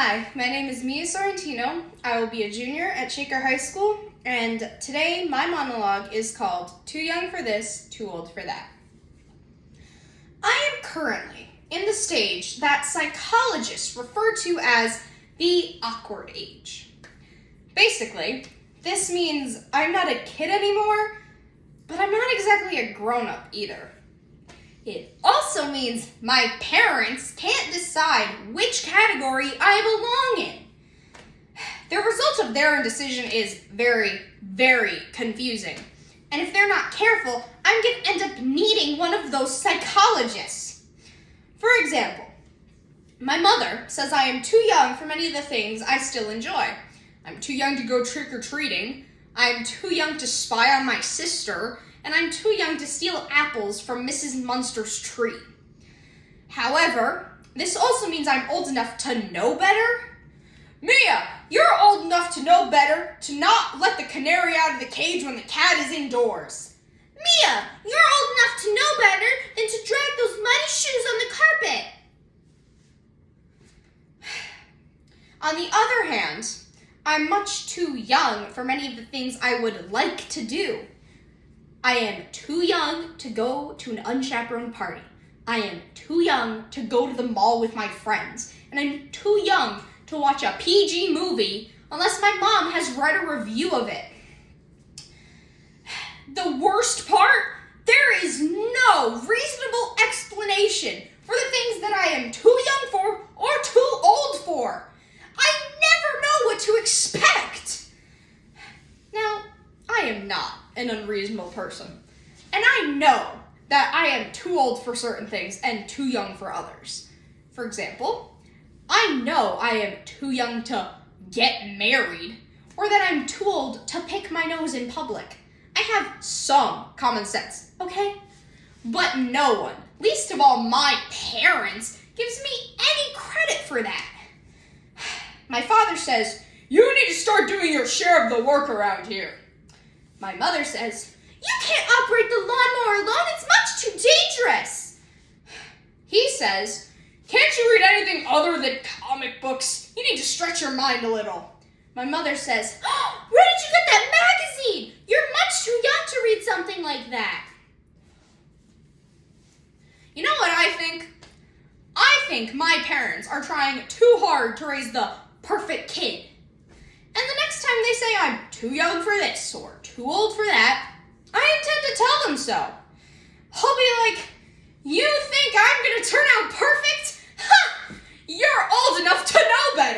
Hi, my name is Mia Sorrentino. I will be a junior at Shaker High School, and today my monologue is called Too Young for This, Too Old for That. I am currently in the stage that psychologists refer to as the awkward age. Basically, this means I'm not a kid anymore, but I'm not exactly a grown-up either. It also means my parents can't decide which category I belong in. The result of their indecision is very, very confusing. And if they're not careful, I'm going to end up needing one of those psychologists. For example, my mother says I am too young for many of the things I still enjoy. I'm too young to go trick-or-treating. I'm too young to spy on my sister. And I'm too young to steal apples from Mrs. Munster's tree. However, this also means I'm old enough to know better. Mia, you're old enough to know better to not let the canary out of the cage when the cat is indoors. Mia, you're old enough to know better than to drag those muddy shoes on the carpet. On the other hand, I'm much too young for many of the things I would like to do. I am too young to go to an unchaperoned party. I am too young to go to the mall with my friends. And I'm too young to watch a PG movie unless my mom has read a review of it. The worst part? There is no reasonable explanation for the things that I am too young for or too old for. I never know what to expect. Now, I am not an unreasonable person. And I know that I am too old for certain things and too young for others. For example, I know I am too young to get married, or that I'm too old to pick my nose in public. I have some common sense, okay? But no one, least of all my parents, gives me any credit for that. My father says, "You need to start doing your share of the work around here." My mother says, "You can't operate the lawnmower alone, it's much too dangerous." He says, "Can't you read anything other than comic books? You need to stretch your mind a little." My mother says, "Where did you get that magazine? You're much too young to read something like that." You know what I think? I think my parents are trying too hard to raise the perfect kid. And the next time they say I'm too young for this or too old for that, I intend to tell them so. I'll be like, "You think I'm going to turn out perfect? Ha! You're old enough to know better."